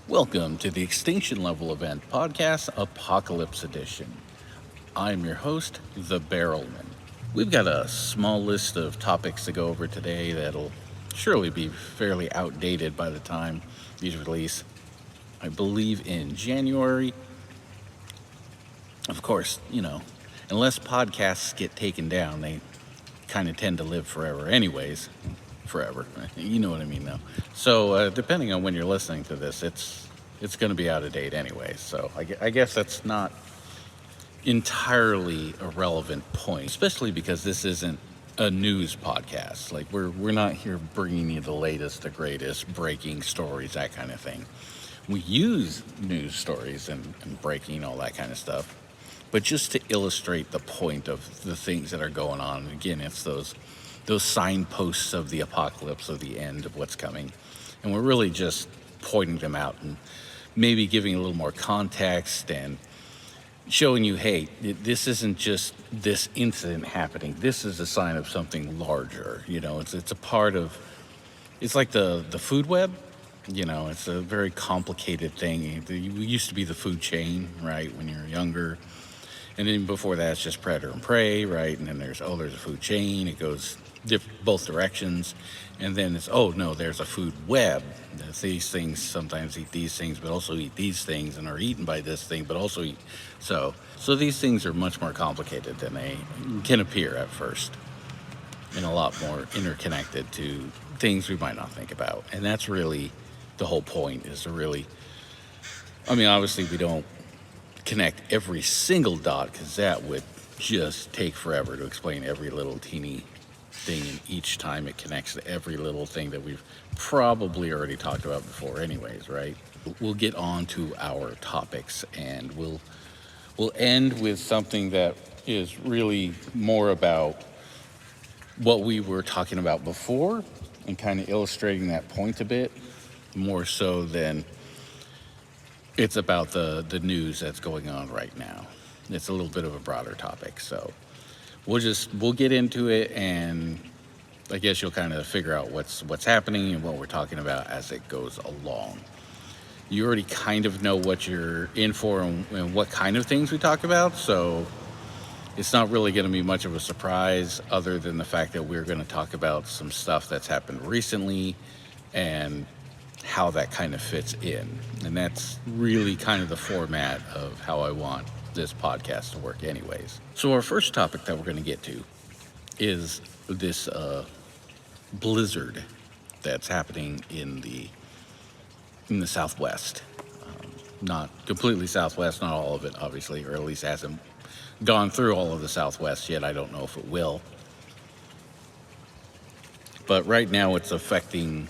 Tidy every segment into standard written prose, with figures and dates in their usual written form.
Welcome to the Extinction Level Event Podcast, Apocalypse Edition. I'm your host, The Barrelman. We've got a small list of topics to go over today that'll surely be fairly outdated by the time these release. I believe in January. Of course, unless podcasts get taken down, they kind of tend to live forever anyways. Forever. You know what I mean, though. So, depending on when you're listening to this, it's going to be out of date anyway. So, I guess that's not entirely a relevant point, especially because this isn't a news podcast. Like, we're not here bringing you the latest, the greatest, breaking stories, that kind of thing. We use news stories and breaking, all that kind of stuff, but just to illustrate the point of the things that are going on. And again, it's those signposts of the apocalypse, of the end of what's coming. And we're really just pointing them out and maybe giving a little more context and showing you, hey, this isn't just this incident happening. This is a sign of something larger. It's a part of, it's like the food web. It's a very complicated thing. It used to be the food chain, right, when you're younger. And then before that, it's just predator and prey, right? And then there's a food chain. It goes both directions. And then it's, there's a food web. These things sometimes eat these things, but also eat these things, and are eaten by this thing, but also eat. So these things are much more complicated than they can appear at first, and a lot more interconnected to things we might not think about. And that's really the whole point, is to really, obviously we don't connect every single dot, because that would just take forever to explain every little teeny thing, and each time it connects to every little thing that we've probably already talked about before anyways, right? We'll get on to our topics, and we'll end with something that is really more about what we were talking about before, and kind of illustrating that point a bit more so than it's about the news that's going on right now. It's a little bit of a broader topic, so we'll get into it, and I guess you'll kind of figure out what's happening and what we're talking about as it goes along. You already kind of know what you're in for and what kind of things we talk about, so it's not really going to be much of a surprise, other than the fact that we're going to talk about some stuff that's happened recently and how that kind of fits in. And that's really kind of the format of how I want this podcast to work anyways. So our first topic that we're going to get to is this blizzard that's happening in the Southwest. Not completely Southwest, not all of it, obviously, or at least hasn't gone through all of the Southwest yet. I don't know if it will. But right now it's affecting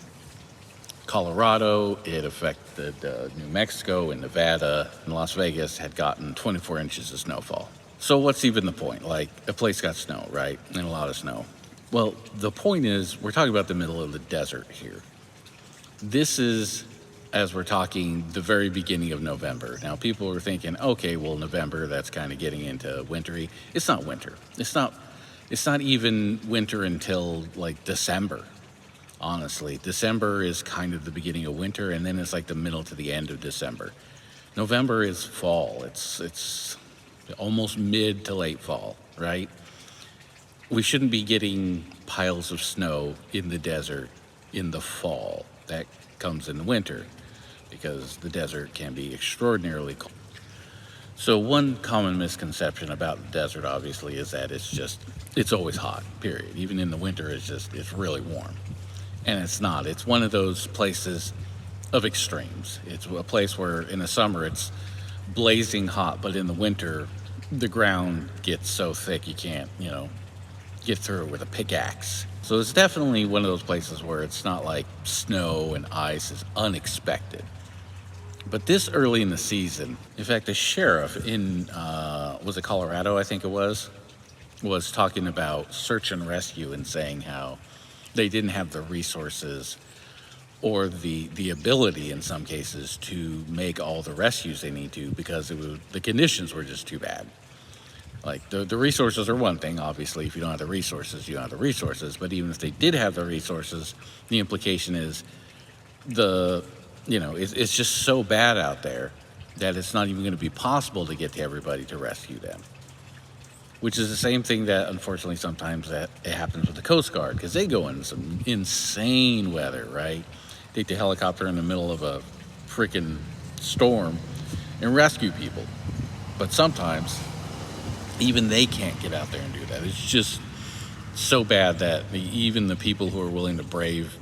Colorado. It affected New Mexico and Nevada, and Las Vegas had gotten 24 inches of snowfall. So what's even the point? Like, a place got snow, right? And a lot of snow. Well, the point is, we're talking about the middle of the desert here. This is, as we're talking, the very beginning of November. Now, people are thinking, okay, well, November, that's kind of getting into wintry. It's not winter. It's not even winter until, like, December. Honestly, December is kind of the beginning of winter, and then it's like the middle to the end of December. November is fall. It's almost mid to late fall, right? We shouldn't be getting piles of snow in the desert in the fall. That comes in the winter, because the desert can be extraordinarily cold. So one common misconception about the desert, obviously, is that it's always hot, period. Even in the winter, it's really warm. And it's not. It's one of those places of extremes. It's a place where in the summer it's blazing hot, but in the winter the ground gets so thick you can't, get through it with a pickaxe. So it's definitely one of those places where it's not like snow and ice is unexpected. But this early in the season, in fact, the sheriff in, was it Colorado, I think it was talking about search and rescue and saying how they didn't have the resources or the ability in some cases to make all the rescues they need to, because the conditions were just too bad. Like, the resources are one thing, obviously. If you don't have the resources, you don't have the resources. But even if they did have the resources, the implication is the it's just so bad out there that it's not even going to be possible to get to everybody to rescue them. Which is the same thing that, unfortunately, sometimes that it happens with the Coast Guard, because they go in some insane weather, right? Take the helicopter in the middle of a freaking storm and rescue people. But sometimes, even they can't get out there and do that. It's just so bad that even the people who are willing to brave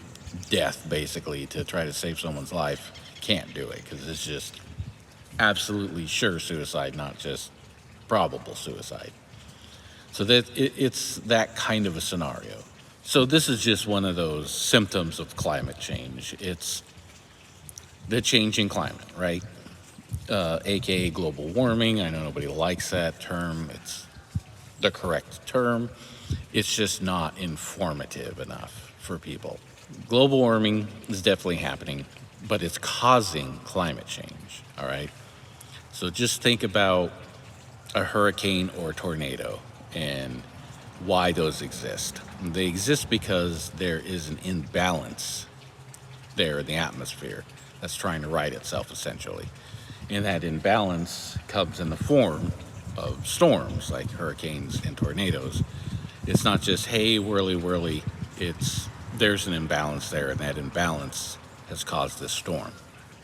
death, basically, to try to save someone's life, can't do it, because it's just absolutely sure suicide, not just probable suicide. So that it's that kind of a scenario. So this is just one of those symptoms of climate change. It's the changing climate, right? AKA global warming. I know nobody likes that term. It's the correct term. It's just not informative enough for people. Global warming is definitely happening, but it's causing climate change, all right? So just think about a hurricane or a tornado and why those exist. They exist because there is an imbalance there in the atmosphere that's trying to right itself, essentially. And that imbalance comes in the form of storms like hurricanes and tornadoes. It's not just, hey, whirly, whirly. There's an imbalance there, and that imbalance has caused this storm.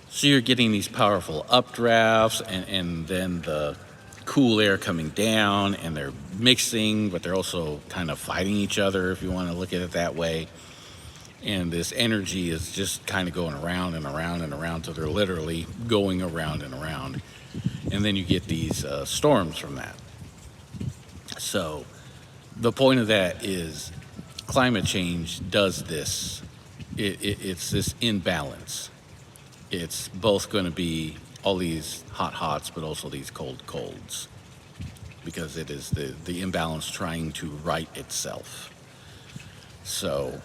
So you're getting these powerful updrafts, and then the cool air coming down, and they're mixing, but they're also kind of fighting each other, if you want to look at it that way. And this energy is just kind of going around and around and around, so they're literally going around and around. And then you get these storms from that. So the point of that is climate change does this. It's this imbalance. It's both going to be all these hot hots, but also these cold colds, because it is the imbalance trying to right itself. So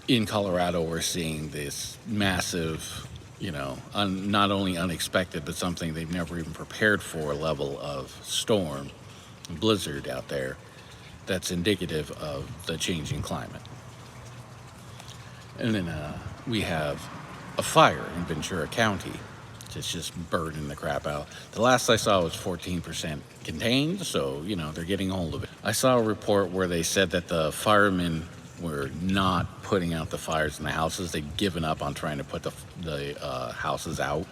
in Colorado, we're seeing this massive, not only unexpected, but something they've never even prepared for level of storm, blizzard out there, that's indicative of the changing climate. And then we have a fire in Ventura County. It's just burning the crap out. The last I saw was 14% contained, so, they're getting a hold of it. I saw a report where they said that the firemen were not putting out the fires in the houses. They'd given up on trying to put the houses out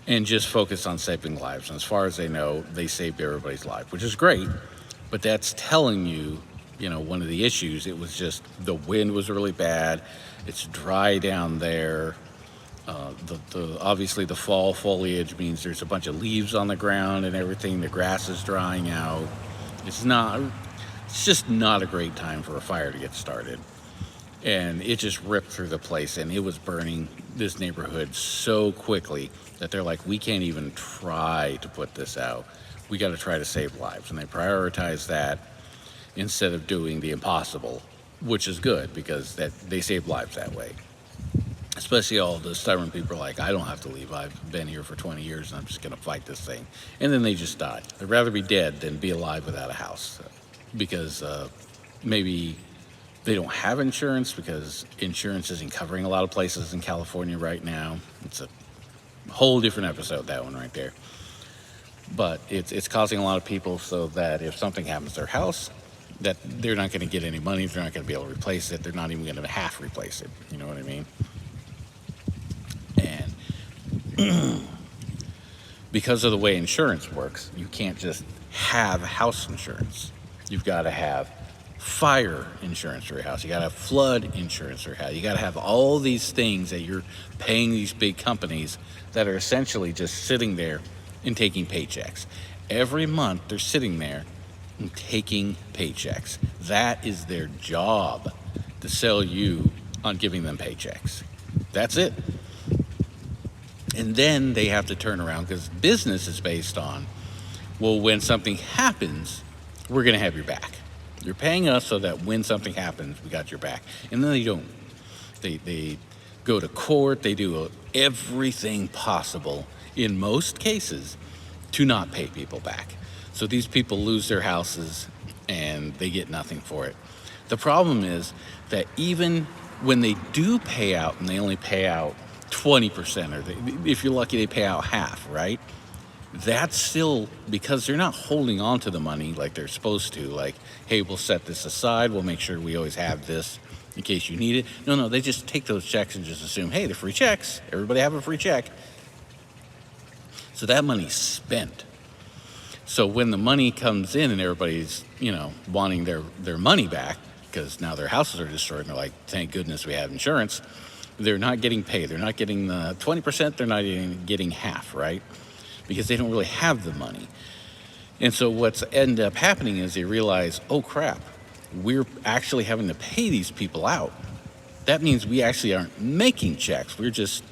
and just focused on saving lives. And as far as they know, they saved everybody's life, which is great. But that's telling you, one of the issues, it was just the wind was really bad. It's dry down there. Obviously the fall foliage means there's a bunch of leaves on the ground and everything. The grass is drying out. It's just not a great time for a fire to get started. And it just ripped through the place, and it was burning this neighborhood so quickly that they're like, we can't even try to put this out. We got to try to save lives. And they prioritize that instead of doing the impossible, which is good because they save lives that way. Especially all the stubborn people are like, I don't have to leave. I've been here for 20 years and I'm just going to fight this thing. And then they just die. They'd rather be dead than be alive without a house, because maybe they don't have insurance, because insurance isn't covering a lot of places in California right now. It's a whole different episode, that one right there. But it's causing a lot of people so that if something happens to their house, that they're not going to get any money. They're not going to be able to replace it. They're not even going to half replace it. You know what I mean? And because of the way insurance works, you can't just have house insurance. You've got to have fire insurance for your house. You got to have flood insurance for your house. You got to have all these things that you're paying these big companies that are essentially just sitting there and taking paychecks. Every month they're sitting there and taking paychecks. That is their job, to sell you on giving them paychecks. That's it. And then they have to turn around, because business is based on, well, when something happens, we're going to have your back. You're paying us so that when something happens, we got your back. And then they don't. They go to court. They do everything possible, in most cases, to not pay people back. So these people lose their houses and they get nothing for it. The problem is that even when they do pay out, and they only pay out 20%, or if you're lucky, they pay out half, right? That's still because they're not holding on to the money like they're supposed to. Like, hey, we'll set this aside. We'll make sure we always have this in case you need it. No, they just take those checks and just assume, hey, they're free checks. Everybody have a free check. So that money's spent. So when the money comes in and everybody's, wanting their money back because now their houses are destroyed and they're like, thank goodness we have insurance, they're not getting paid. They're not getting the 20%. They're not even getting half, right? Because they don't really have the money. And so what's end up happening is they realize, oh crap, we're actually having to pay these people out. That means we actually aren't making checks. We're just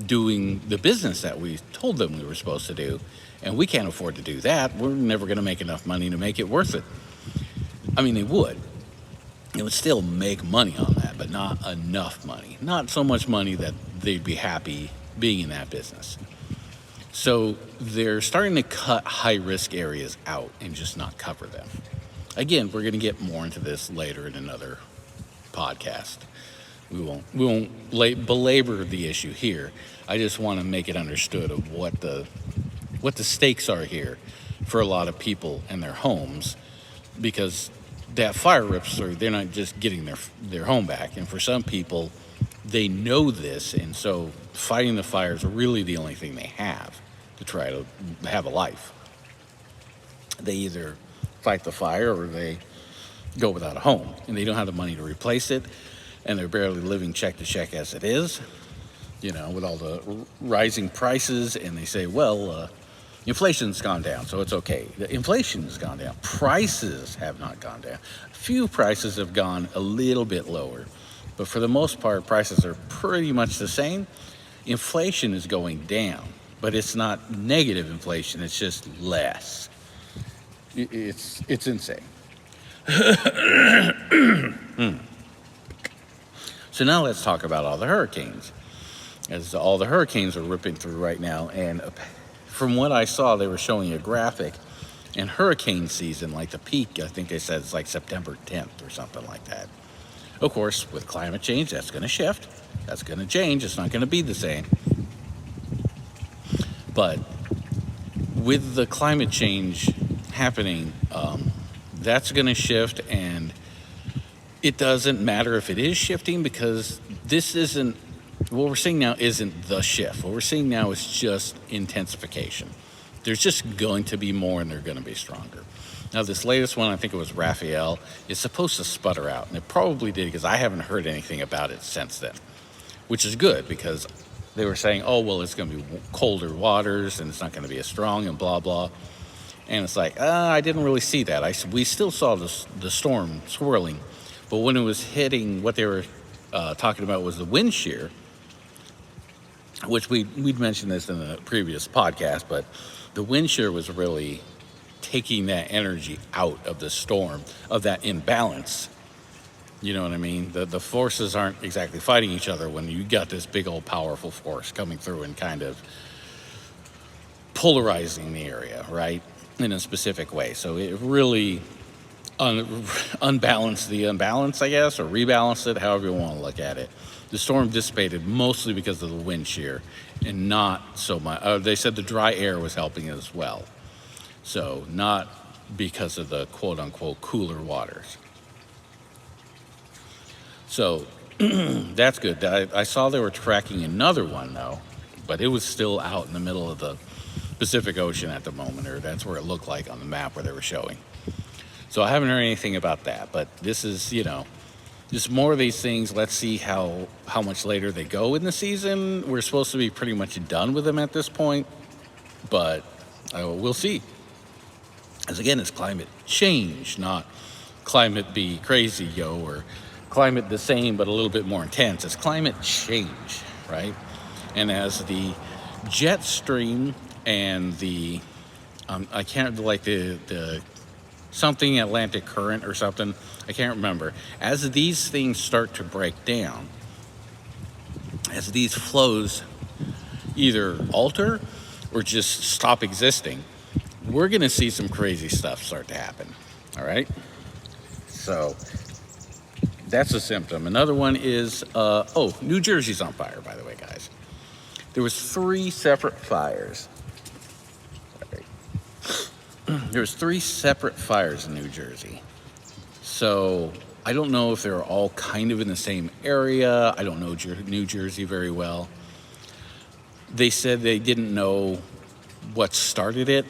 doing the business that we told them we were supposed to do. And we can't afford to do that. We're never going to make enough money to make it worth it. I mean, they would. They would still make money on that, but not enough money. Not so much money that they'd be happy being in that business. So they're starting to cut high-risk areas out and just not cover them. Again, we're going to get more into this later in another podcast. We won't belabor the issue here. I just want to make it understood of what the stakes are here for a lot of people and their homes, because that fire rips through. They're not just getting their home back, and for some people, they know this, and so fighting the fire is really the only thing they have to try to have a life. They either fight the fire or they go without a home, and they don't have the money to replace it, and they're barely living check to check as it is, with all the rising prices. And they say, well, inflation's gone down, so it's okay. The inflation's gone down. Prices have not gone down. A few prices have gone a little bit lower, but for the most part, prices are pretty much the same. Inflation is going down, but it's not negative inflation. It's just less. It's insane. So now let's talk about all the hurricanes. As all the hurricanes are ripping through right now, and from what I saw, they were showing a graphic, and hurricane season, like the peak, I think they said it's like September 10th or something like that. Of course, with climate change, that's going to shift. That's going to change. It's not going to be the same. But with the climate change happening, that's going to shift, and it doesn't matter if it is shifting, because this isn't, what we're seeing now isn't the shift. What we're seeing now is just intensification. There's just going to be more, and they're going to be stronger. Now, this latest one, I think it was Raphael, is supposed to sputter out, and it probably did, because I haven't heard anything about it since then, which is good, because they were saying, oh, well, it's going to be colder waters, and it's not going to be as strong, and blah, blah. And it's like, I didn't really see that. We still saw the storm swirling, but when it was hitting, what they were talking about was the wind shear, which we'd mentioned this in the previous podcast, but the wind shear was really taking that energy out of the storm, of that imbalance. You know what I mean? The forces aren't exactly fighting each other when you got this big old powerful force coming through and kind of polarizing the area, right? In a specific way. So it really unbalanced the unbalance, I guess, or rebalanced it, however you want to look at it. The storm dissipated mostly because of the wind shear, and not so much. They said the dry air was helping as well. So not because of the quote-unquote cooler waters. So that's good. I saw they were tracking another one, though, but it was still out in the middle of the Pacific Ocean at the moment, or that's where it looked like on the map where they were showing. So I haven't heard anything about that, but this is, just more of these things. Let's see how much later they go in the season. We're supposed to be pretty much done with them at this point, but we'll see. As again, it's climate change, not climate be crazy, or climate the same but a little bit more intense. It's climate change, right? And as the jet stream and the I can't, like the something Atlantic current or something, I can't remember. As these things start to break down, as these flows either alter or just stop existing, we're going to see some crazy stuff start to happen. All right? So that's a symptom. Another one is, New Jersey's on fire, by the way, guys. There was 3 separate fires. There was 3 separate fires in New Jersey. So I don't know if they're all kind of in the same area. I don't know New Jersey very well. They said they didn't know what started it.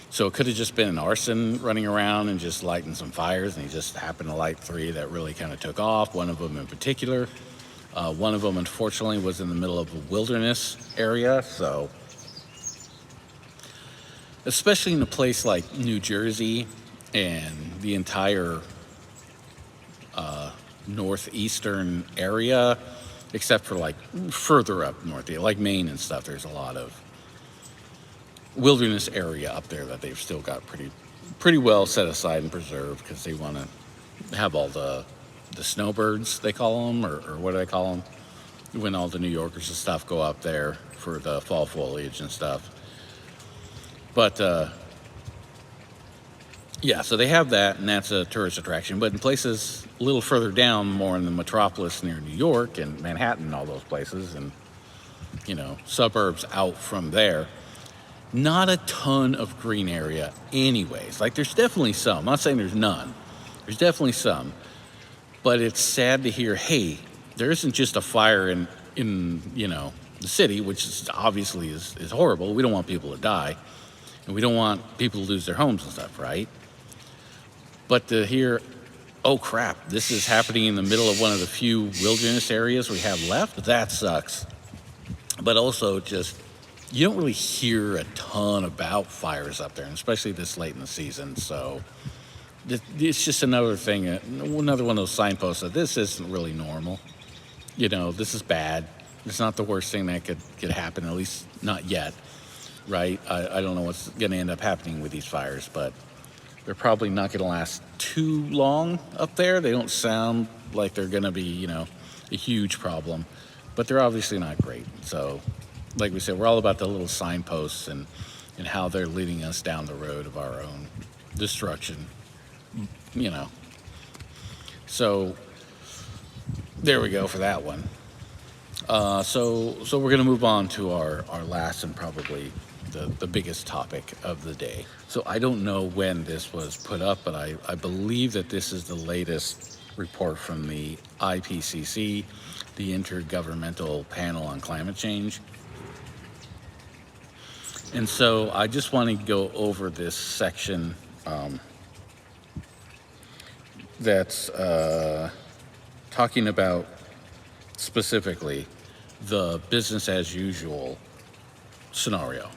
So it could have just been an arson running around and just lighting some fires, and he just happened to light 3 that really kind of took off, one of them in particular. One of them, unfortunately, was in the middle of a wilderness area, so especially in a place like New Jersey and the entire northeastern area, except for like further up north, like Maine and stuff, there's a lot of wilderness area up there that they've still got pretty well set aside and preserved, because they want to have all the snowbirds, they call them, or what do they call them, when all the New Yorkers and stuff go up there for the fall foliage and stuff. But yeah, so they have that, and that's a tourist attraction. But in places a little further down, more in the metropolis near New York and Manhattan, all those places, and suburbs out from there, not a ton of green area anyways. Like, there's definitely some. I'm not saying there's none. There's definitely some. But it's sad to hear, hey, there isn't just a fire in the city, which is obviously is horrible. We don't want people to die, and we don't want people to lose their homes and stuff, right? But to hear, oh crap, this is happening in the middle of one of the few wilderness areas we have left, that sucks. But also, just, you don't really hear a ton about fires up there, and especially this late in the season. So it's just another thing, another one of those signposts that this isn't really normal. This is bad. It's not the worst thing that could happen, at least not yet, right? I don't know what's going to end up happening with these fires, but they're probably not going to last too long up there. They don't sound like they're going to be, a huge problem, but they're obviously not great. So, like we said, we're all about the little signposts and how they're leading us down the road of our own destruction, So, there we go for that one. So we're going to move on to our last and probably the biggest topic of the day. So I don't know when this was put up, but I believe that this is the latest report from the IPCC, the Intergovernmental Panel on Climate Change. And so I just want to go over this section that's talking about specifically the business as usual scenario.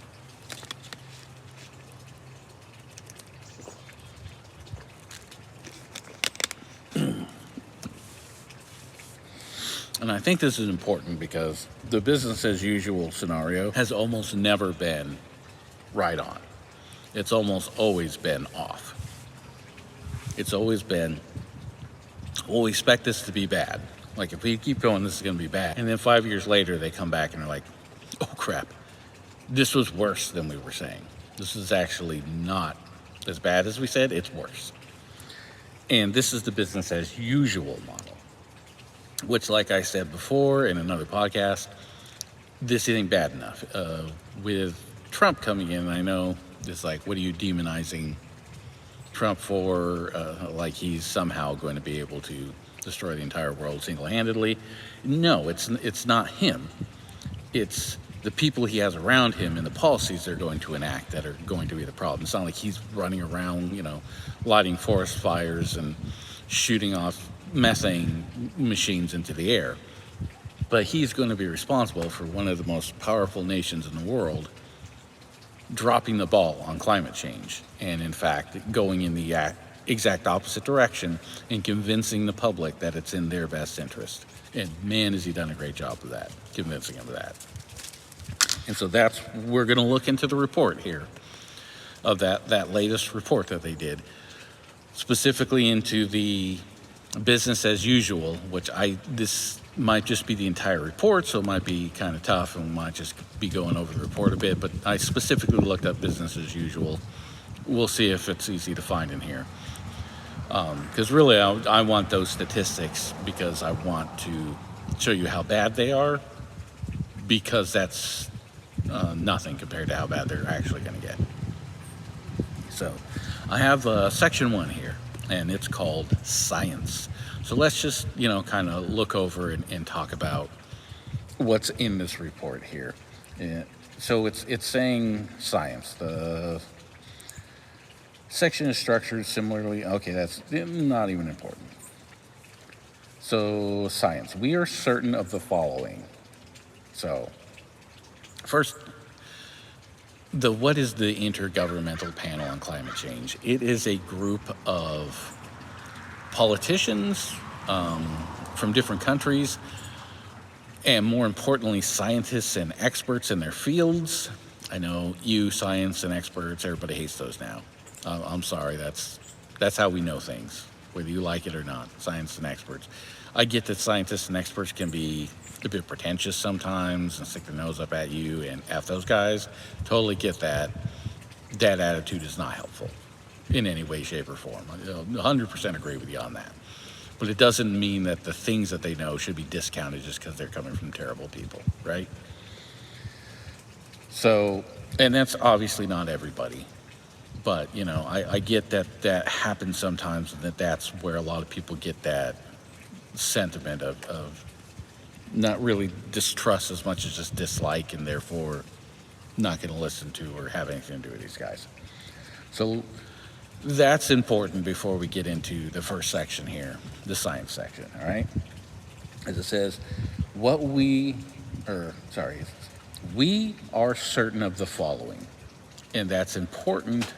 And I think this is important because the business as usual scenario has almost never been right on. It's almost always been off. It's always been, well, we expect this to be bad. Like, if we keep going, this is going to be bad. And then 5 years later, they come back and are like, oh crap, this was worse than we were saying. This is actually not as bad as we said, it's worse. And this is the business as usual model, which, like I said before in another podcast, this isn't bad enough. With Trump coming in, I know it's like, what are you demonizing Trump for? Like he's somehow going to be able to destroy the entire world single-handedly. No, it's not him. It's the people he has around him and the policies they're going to enact that are going to be the problem. It's not like he's running around, lighting forest fires and shooting off methane machines into the air. But he's going to be responsible for one of the most powerful nations in the world dropping the ball on climate change, and in fact going in the exact opposite direction and convincing the public that it's in their best interest. And man, has he done a great job of that, convincing them of that. And so we're going to look into the report here of that latest report that they did, specifically into the business as usual, which this might just be the entire report, so it might be kind of tough and we might just be going over the report a bit, but I specifically looked up business as usual. We'll see if it's easy to find in here. Because really I want those statistics because I want to show you how bad they are, because that's nothing compared to how bad they're actually going to get. So I have section 1 here, and it's called science. So let's just, kind of look over and talk about what's in this report here. So it's saying science. The section is structured similarly. Okay, that's not even important. So science. We are certain of the following. So first, what is the Intergovernmental Panel on Climate Change? It is a group of politicians from different countries, and more importantly, scientists and experts in their fields. I know you, science and experts, everybody hates those now. I'm sorry, that's how we know things, whether you like it or not, science and experts. I get that scientists and experts can be a bit pretentious sometimes and stick their nose up at you and F those guys. Totally get that. That attitude is not helpful in any way, shape, or form. I 100% agree with you on that. But it doesn't mean that the things that they know should be discounted just because they're coming from terrible people, right? So, and that's obviously not everybody. But, I get that happens sometimes, and that's where a lot of people get that sentiment of not really distrust as much as just dislike, and therefore not going to listen to or have anything to do with these guys. So that's important before we get into the first section here, the science section, all right? As it says, we are certain of the following. And that's important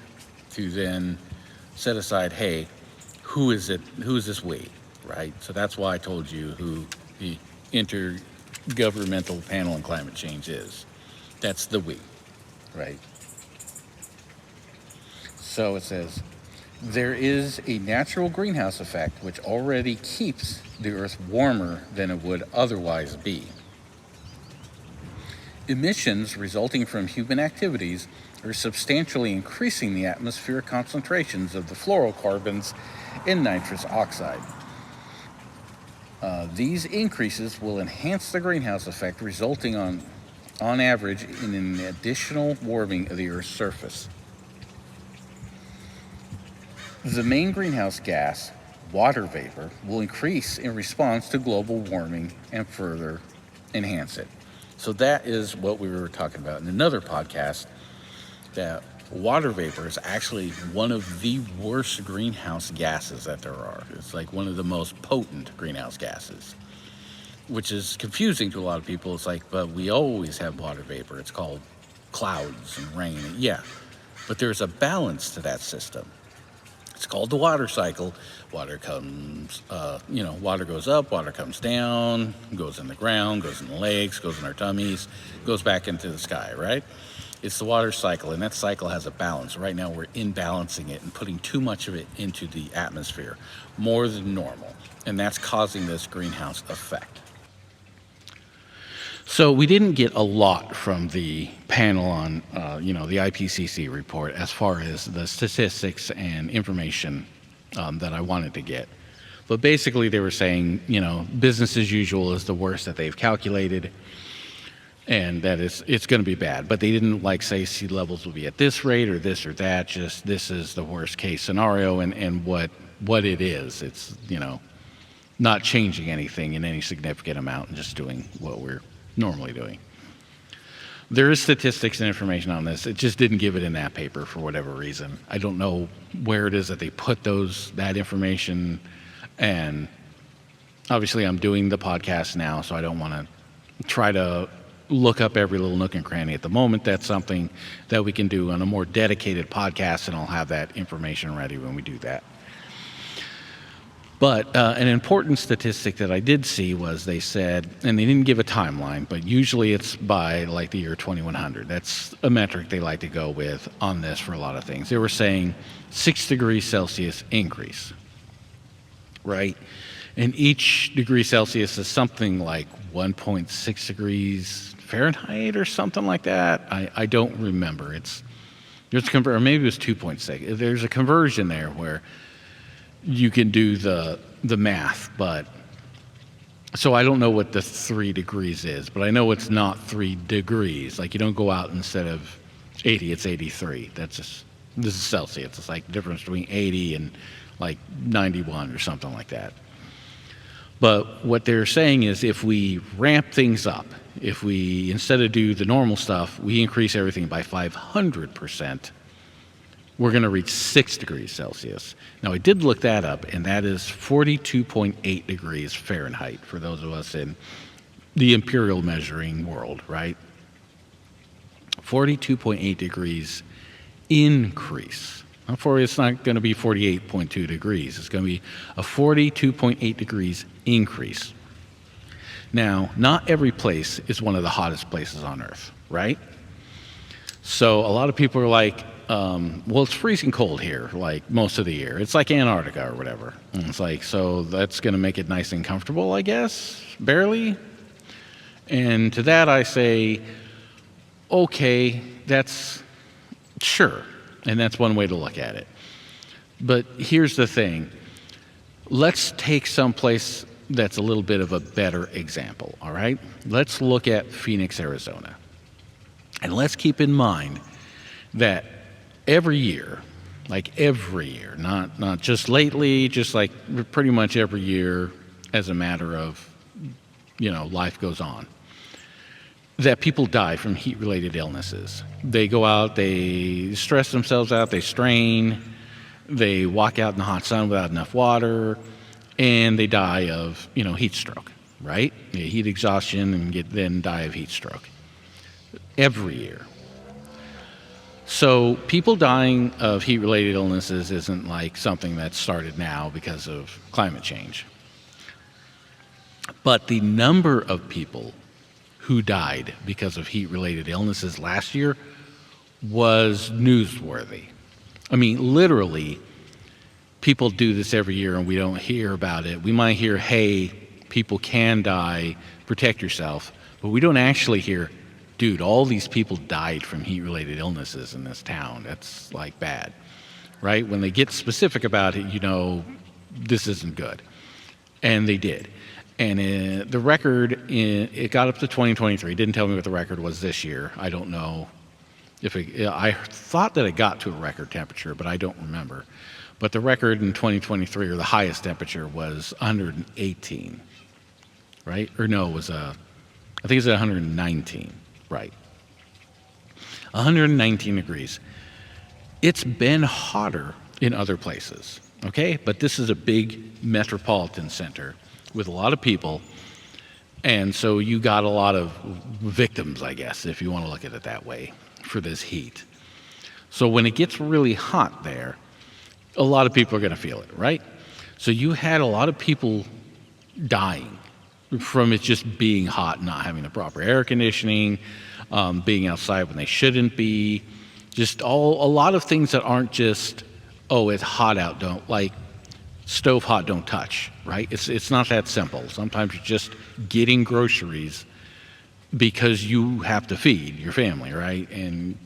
to then set aside, hey, who is this we, right? So that's why I told you who the Intergovernmental Panel on Climate Change is. That's the we, right? So it says, there is a natural greenhouse effect which already keeps the Earth warmer than it would otherwise be. Emissions resulting from human activities are substantially increasing the atmospheric concentrations of the fluorocarbons and nitrous oxide. These increases will enhance the greenhouse effect, resulting on average in an additional warming of the Earth's surface. The main greenhouse gas, water vapor, will increase in response to global warming and further enhance it. So that is what we were talking about in another podcast, that water vapor is actually one of the worst greenhouse gases that there are. It's like one of the most potent greenhouse gases, which is confusing to a lot of people. It's like, but we always have water vapor. It's called clouds and rain. Yeah, but there's a balance to that system. It's called the water cycle. Water comes, water goes up, water comes down, goes in the ground, goes in the lakes, goes in our tummies, goes back into the sky, right? It's the water cycle, and that cycle has a balance. Right now we're imbalancing it and putting too much of it into the atmosphere, more than normal, and that's causing this greenhouse effect. So we didn't get a lot from the panel on, the IPCC report as far as the statistics and information that I wanted to get. But basically they were saying, business as usual is the worst that they've calculated, and that it's going to be bad. But they didn't say sea levels will be at this rate or this or that. Just this is the worst case scenario, and what it is. It's not changing anything in any significant amount and just doing what we're normally doing. There is statistics and information on this. It just didn't give it in that paper for whatever reason. I don't know where it is that they put that information, and obviously I'm doing the podcast now, so I don't want to try to look up every little nook and cranny at the moment. That's something that we can do on a more dedicated podcast, and I'll have that information ready when we do that. But an important statistic that I did see was they said, and they didn't give a timeline, but usually it's by the year 2100. That's a metric they like to go with on this for a lot of things. They were saying 6 degrees Celsius increase, right? And each degree Celsius is something like 1.6 degrees Fahrenheit or something like that. I don't remember. Or maybe it was 2.6. There's a conversion there where you can do the math, but So I don't know what the 3 degrees is, but I know it's not 3 degrees. Like you don't go out instead of 80, it's 83. That's just, this is Celsius. It's like the difference between 80 and like 91 or something like that. But what they're saying is if we ramp things up, if we, instead of do the normal stuff, we increase everything by 500%, we're going to reach 6 degrees Celsius. Now, I did look that up, and that is 42.8 degrees Fahrenheit for those of us in the imperial measuring world, right? 42.8 degrees increase. It's not going to be 48.2 degrees. It's going to be a 42.8 degrees increase. Now, not every place is one of the hottest places on Earth, right? So a lot of people are like, well, it's freezing cold here, like most of the year. It's like Antarctica or whatever. And it's like, so that's going to make it nice and comfortable, I guess, barely. And to that I say, okay, that's sure. And that's one way to look at it. But here's the thing. Let's take someplace that's a little bit of a better example, all right? Let's look at Phoenix, Arizona. And let's keep in mind that every year, not just lately, just like pretty much every year as a matter of, life goes on, that people die from heat-related illnesses. They go out, they stress themselves out, they strain, they walk out in the hot sun without enough water, and they die of, heat stroke, right? They heat exhaustion and then die of heat stroke. Every year. So people dying of heat-related illnesses isn't like something that started now because of climate change. But the number of people who died because of heat-related illnesses last year was newsworthy. I mean, literally, people do this every year and we don't hear about it. We might hear, hey, people can die, protect yourself, but we don't actually hear, dude, all these people died from heat-related illnesses in this town. That's like bad, right? When they get specific about it, this isn't good. And they did. And the record, it got up to 2023. It didn't tell me what the record was this year. I don't know if I thought that it got to a record temperature, but I don't remember. But the record in 2023, or the highest temperature, was 118, right? Or no, it was I think it was 119, right? 119 degrees. It's been hotter in other places, okay? But this is a big metropolitan center with a lot of people, and so you got a lot of victims, I guess, if you want to look at it that way, for this heat. So when it gets really hot there, a lot of people are going to feel it, right? So you had a lot of people dying from it just being hot, not having the proper air conditioning, being outside when they shouldn't be, just a lot of things that aren't just, oh, it's hot out, don't, like stove hot, don't touch, right? It's not that simple. Sometimes you're just getting groceries because you have to feed your family, right? And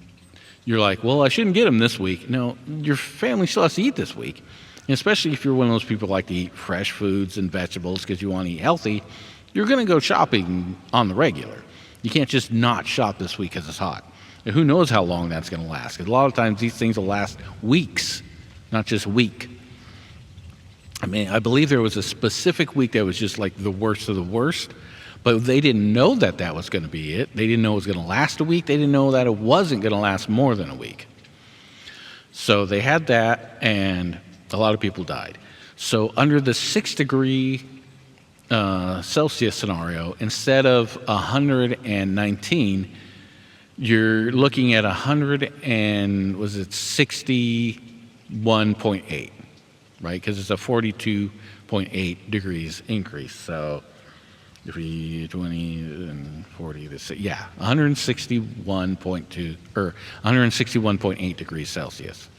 you're like, well, I shouldn't get them this week. No, your family still has to eat this week. And especially if you're one of those people who like to eat fresh foods and vegetables because you want to eat healthy, you're going to go shopping on the regular. You can't just not shop this week because it's hot. And who knows how long that's going to last? Because a lot of times these things will last weeks, not just a week. I mean, I believe there was a specific week that was just like the worst of the worst, but they didn't know that that was going to be it. They didn't know it was going to last a week. They didn't know that it wasn't going to last more than a week. So they had that, and a lot of people died. So under the 6-degree Celsius scenario, instead of 119, you're looking at 61.8, right? Because it's a 42.8 degrees increase. So if we 20 and 40, 161.2 or 161.8 degrees Celsius.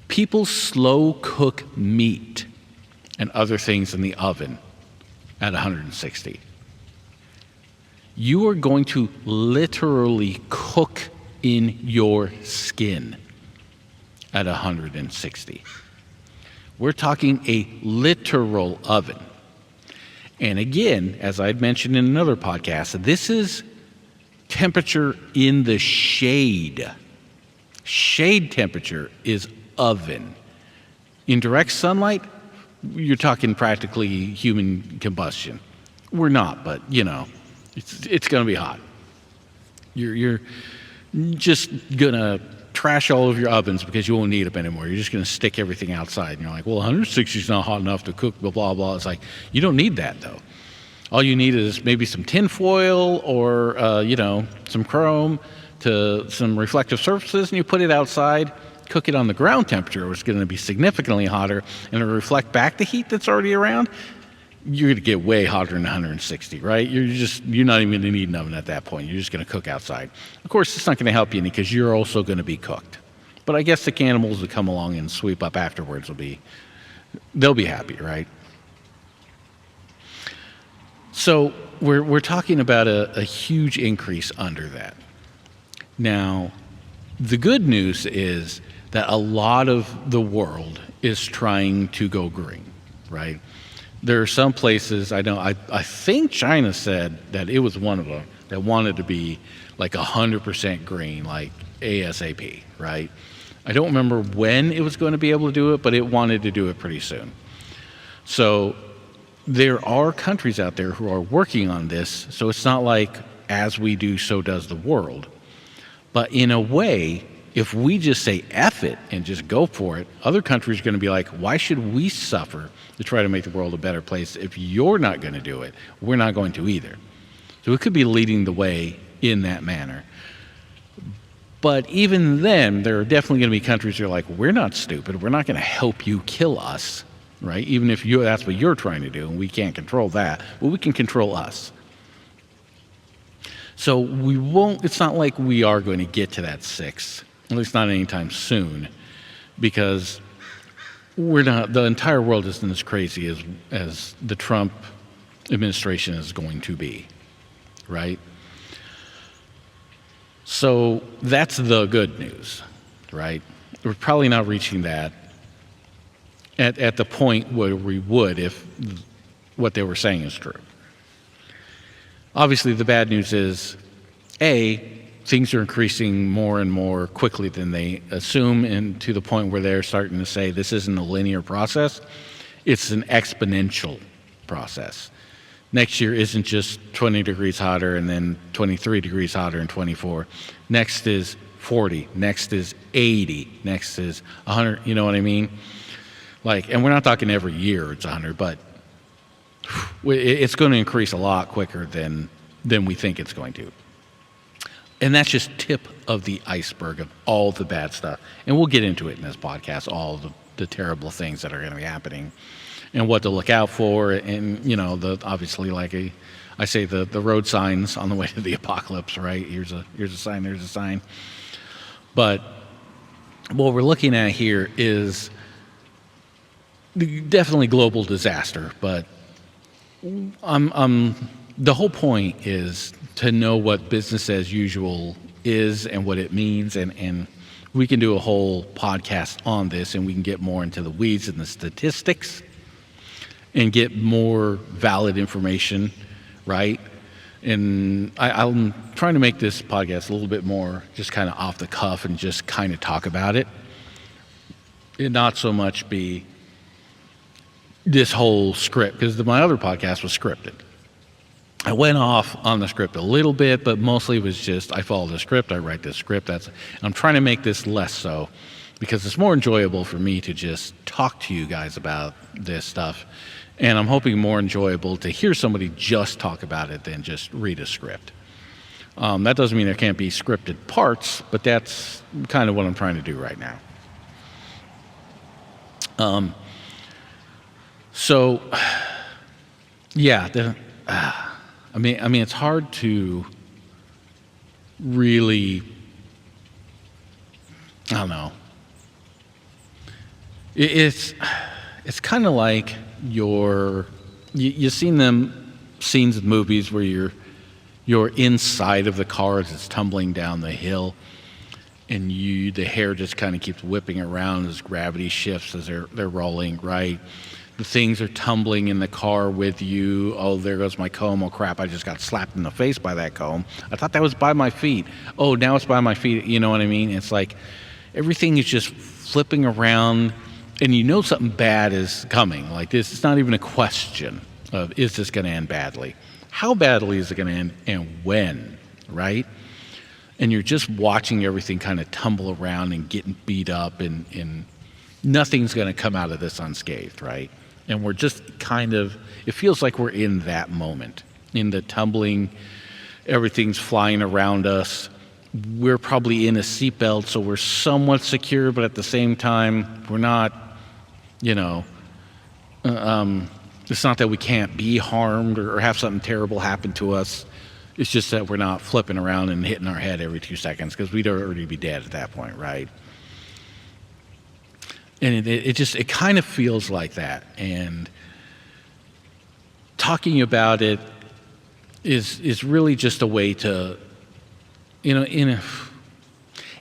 People slow cook meat and other things in the oven at 160. You are going to literally cook in your skin at 160. We're talking a literal oven. And again, as I'd mentioned in another podcast, this is temperature in the shade. Shade temperature is oven. In direct sunlight, you're talking practically human combustion. We're not, but it's going to be hot. You're just going to trash all of your ovens because you won't need them anymore. You're just going to stick everything outside. And you're like, well, 160 is not hot enough to cook, blah, blah, blah. It's like, you don't need that, though. All you need is maybe some tin foil or, some chrome to some reflective surfaces, and you put it outside. Cook it on the ground temperature, which is going to be significantly hotter, and it'll reflect back the heat that's already around. You're going to get way hotter than 160, right? You're not even going to need an oven at that point. You're just going to cook outside. Of course, it's not going to help you any because you're also going to be cooked. But I guess the cannibals that come along and sweep up afterwards they'll be happy, right? So we're talking about a huge increase under that. Now, the good news is that a lot of the world is trying to go green, right? There are some places, I think China said that it was one of them that wanted to be like 100% green, like ASAP, right? I don't remember when it was going to be able to do it, but it wanted to do it pretty soon. So there are countries out there who are working on this, so it's not like as we do, so does the world. But in a way, if we just say F it and just go for it, other countries are going to be like, why should we suffer to try to make the world a better place? If you're not going to do it, we're not going to either. So it could be leading the way in that manner. But even then, there are definitely going to be countries that are like, we're not stupid. We're not going to help you kill us, right? Even if that's what you're trying to do, and we can't control that, but we can control us. So it's not like we are going to get to that 6. At least not anytime soon, because the entire world isn't as crazy as the Trump administration is going to be, right? So that's the good news, right? We're probably not reaching that at the point where we would if what they were saying is true. Obviously, the bad news is, things are increasing more and more quickly than they assume, and to the point where they're starting to say this isn't a linear process, it's an exponential process. Next year isn't just 20 degrees hotter and then 23 degrees hotter and 24. Next is 40, next is 80, next is 100, you know what I mean? And we're not talking every year it's 100, but it's going to increase a lot quicker than we think it's going to. And that's just tip of the iceberg of all the bad stuff. And we'll get into it in this podcast, all the terrible things that are going to be happening and what to look out for. And, obviously, I say, the road signs on the way to the apocalypse, right? Here's a sign, there's a sign. But what we're looking at here is definitely global disaster. But the whole point is to know what business as usual is and what it means, and we can do a whole podcast on this, and we can get more into the weeds and the statistics and get more valid information, right? And I'm trying to make this podcast a little bit more just kind of off the cuff and just kind of talk about it, and not so much be this whole script, because my other podcast was scripted. I went off on the script a little bit, but mostly it was just I follow the script, I write the script. I'm trying to make this less so, because it's more enjoyable for me to just talk to you guys about this stuff, and I'm hoping more enjoyable to hear somebody just talk about it than just read a script. That doesn't mean there can't be scripted parts, but that's kind of what I'm trying to do right now. So, yeah, I mean, it's hard to really, I don't know. It's kind of like you've seen them scenes in movies where you're inside of the car as it's tumbling down the hill, and the hair just kind of keeps whipping around as gravity shifts as they're rolling, right? The things are tumbling in the car with you. Oh, there goes my comb. Oh, crap, I just got slapped in the face by that comb. I thought that was by my feet. Oh, now it's by my feet. You know what I mean? It's like everything is just flipping around, and you know something bad is coming. Like this, it's not even a question of, is this going to end badly? How badly is it going to end, and when, right? And you're just watching everything kind of tumble around and getting beat up, and nothing's going to come out of this unscathed, right? And we're just kind of, it feels like we're in that moment, in the tumbling, everything's flying around us. We're probably in a seatbelt, so we're somewhat secure, but at the same time, we're not, it's not that we can't be harmed or have something terrible happen to us. It's just that we're not flipping around and hitting our head every 2 seconds, because we'd already be dead at that point, right? And it kind of feels like that. And talking about it is really just a way to, in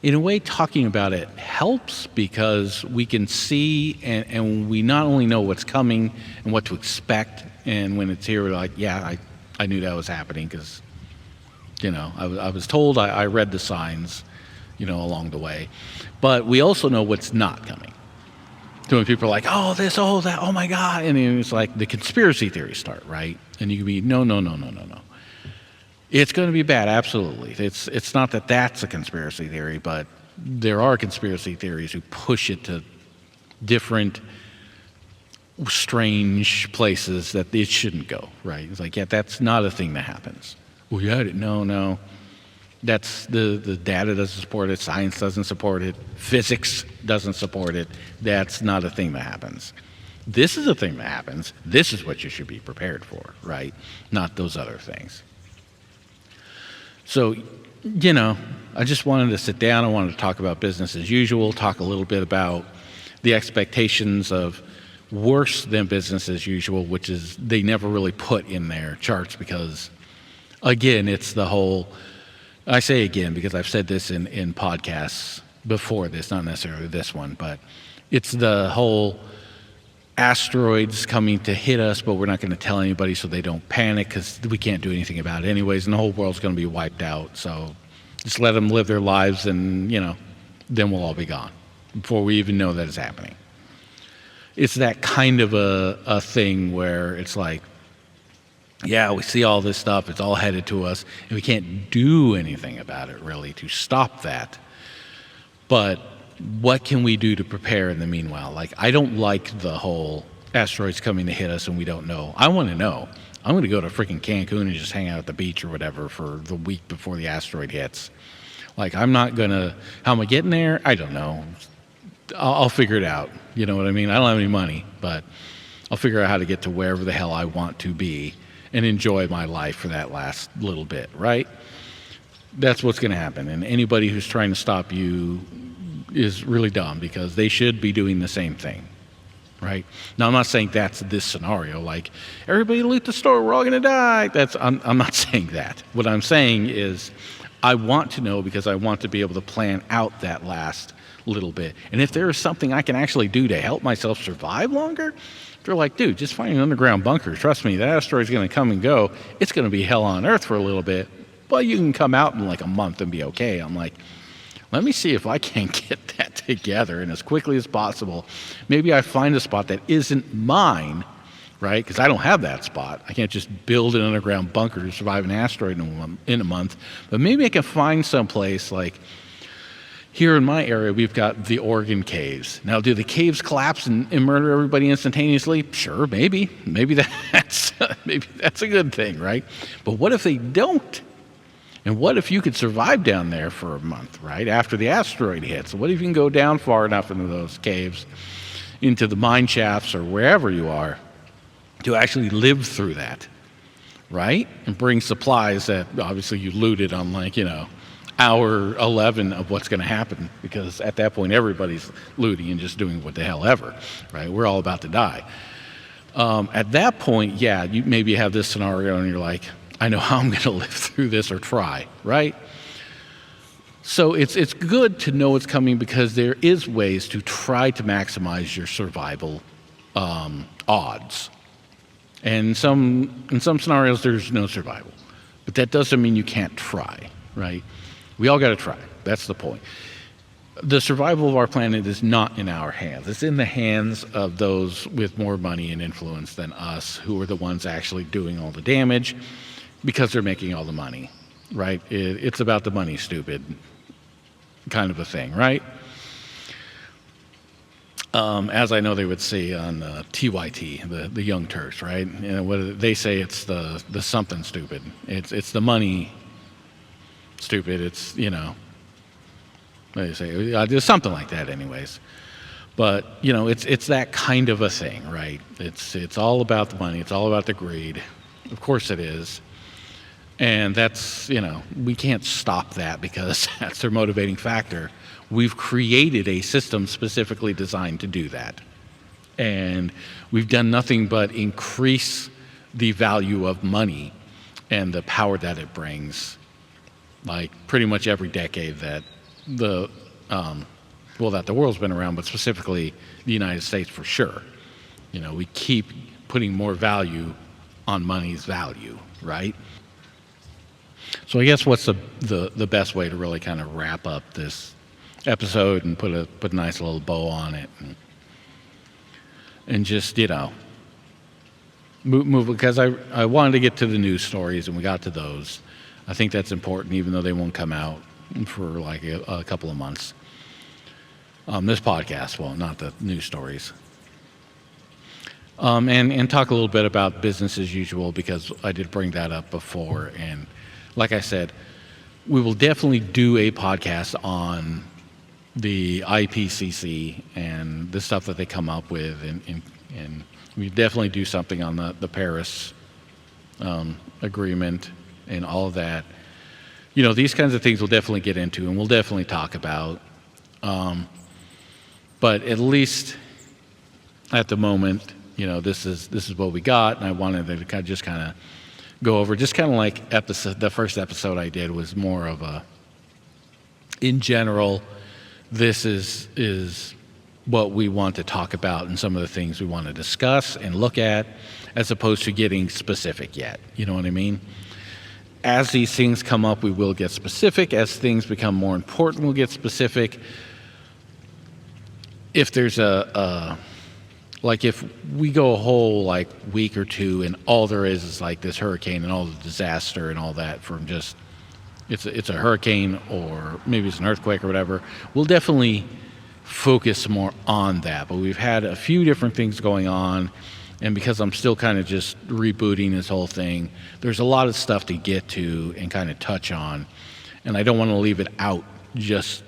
a way, talking about it helps, because we can see and we not only know what's coming and what to expect, and when it's here, we're like, yeah, I knew that was happening, because, I was told, I read the signs, along the way. But we also know what's not coming. So when people are like, oh, this, oh, that, oh my God, and it's like the conspiracy theories start, right? And you can be, no. It's going to be bad, absolutely. It's not that that's a conspiracy theory, but there are conspiracy theories who push it to different strange places that it shouldn't go, right? It's like, yeah, that's not a thing that happens. Well, yeah, no. That's the data doesn't support it, science doesn't support it, physics doesn't support it. That's not a thing that happens. This is a thing that happens. This is what you should be prepared for, right? Not those other things. So, I just wanted to sit down. I wanted to talk about business as usual, talk a little bit about the expectations of worse than business as usual, which is they never really put in their charts, because, again, it's the whole, I say again because I've said this in podcasts before this, not necessarily this one, but it's the whole asteroids coming to hit us, but we're not going to tell anybody so they don't panic, because we can't do anything about it anyways, and the whole world's going to be wiped out. So just let them live their lives, and, then we'll all be gone before we even know that it's happening. It's that kind of a thing where it's like, yeah, we see all this stuff, it's all headed to us, and we can't do anything about it really to stop that. But what can we do to prepare in the meanwhile? Like, I don't like the whole asteroids coming to hit us and we don't know. I want to know. I'm going to go to freaking Cancun and just hang out at the beach or whatever for the week before the asteroid hits. Like, I'm not going to, how am I getting there? I don't know. I'll figure it out. You know what I mean? I don't have any money, but I'll figure out how to get to wherever the hell I want to be and enjoy my life for that last little bit, right? That's what's going to happen. And anybody who's trying to stop you is really dumb, because they should be doing the same thing, right? Now, I'm not saying that's this scenario, like, everybody loot the store, we're all going to die. I'm not saying that. What I'm saying is I want to know, because I want to be able to plan out that last little bit. And if there is something I can actually do to help myself survive longer, they're like, dude, just find an underground bunker. Trust me, that asteroid's going to come and go. It's going to be hell on earth for a little bit, but you can come out in like a month and be okay. I'm like, let me see if I can get that together, and as quickly as possible. Maybe I find a spot that isn't mine, right? Because I don't have that spot. I can't just build an underground bunker to survive an asteroid in a month. But maybe I can find someplace like, here in my area, we've got the Oregon caves. Now, do the caves collapse and murder everybody instantaneously? Sure, maybe. Maybe that's a good thing, right? But what if they don't? And what if you could survive down there for a month, right, after the asteroid hits? What if you can go down far enough into those caves, into the mine shafts or wherever you are, to actually live through that, right? And bring supplies that obviously you looted on, like, hour 11 of what's going to happen, because at that point everybody's looting and just doing what the hell ever, right? We're all about to die. At that point, yeah, you maybe have this scenario and you're like, I know how I'm going to live through this, or try, right? So it's good to know it's coming, because there is ways to try to maximize your survival odds. And in some scenarios, there's no survival. But that doesn't mean you can't try, right? We all got to try. That's the point. The survival of our planet is not in our hands. It's in the hands of those with more money and influence than us, who are the ones actually doing all the damage because they're making all the money, right? It's about the money, stupid kind of a thing, right? As I know they would say on TYT, the Young Turks, right? What they say, it's the something stupid. It's the money stupid. It's, what do you say? There's something like that, anyways. But it's that kind of a thing, right? It's all about the money. It's all about the greed. Of course it is. And that's we can't stop that because that's their motivating factor. We've created a system specifically designed to do that, and we've done nothing but increase the value of money and the power that it brings. Like pretty much every decade that that the world's been around, but specifically the United States for sure. We keep putting more value on money's value, right? So I guess what's the best way to really kind of wrap up this episode and put a nice little bow on it and just move, because I wanted to get to the news stories and we got to those. I think that's important, even though they won't come out for like a couple of months. This podcast won't, not the news stories. And talk a little bit about business as usual, because I did bring that up before. And like I said, we will definitely do a podcast on the IPCC and the stuff that they come up with. And we definitely do something on the Paris agreement and all of that. These kinds of things we'll definitely get into and we'll definitely talk about. But at least at the moment, this is what we got, and I wanted to kind of go over, just kind of like the first episode I did was more of a, in general, this is what we want to talk about and some of the things we want to discuss and look at, as opposed to getting specific yet. You know what I mean? As these things come up, we will get specific. As things become more important, we'll get specific. If there's like if we go a whole week or two and all there is like this hurricane and all the disaster and all that from just, it's a hurricane or maybe it's an earthquake or whatever, we'll definitely focus more on that. But we've had a few different things going on, and because I'm still kind of just rebooting this whole thing, there's a lot of stuff to get to and kind of touch on, and I don't want to leave it out just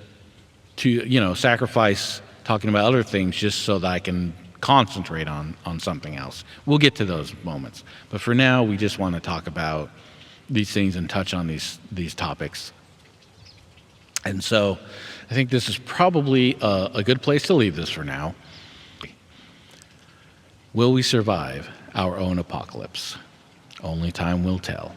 to sacrifice talking about other things just so that I can concentrate on something else. We'll get to those moments, but for now we just want to talk about these things and touch on these topics. And so I think this is probably a good place to leave this for now. Will we survive our own apocalypse? Only time will tell.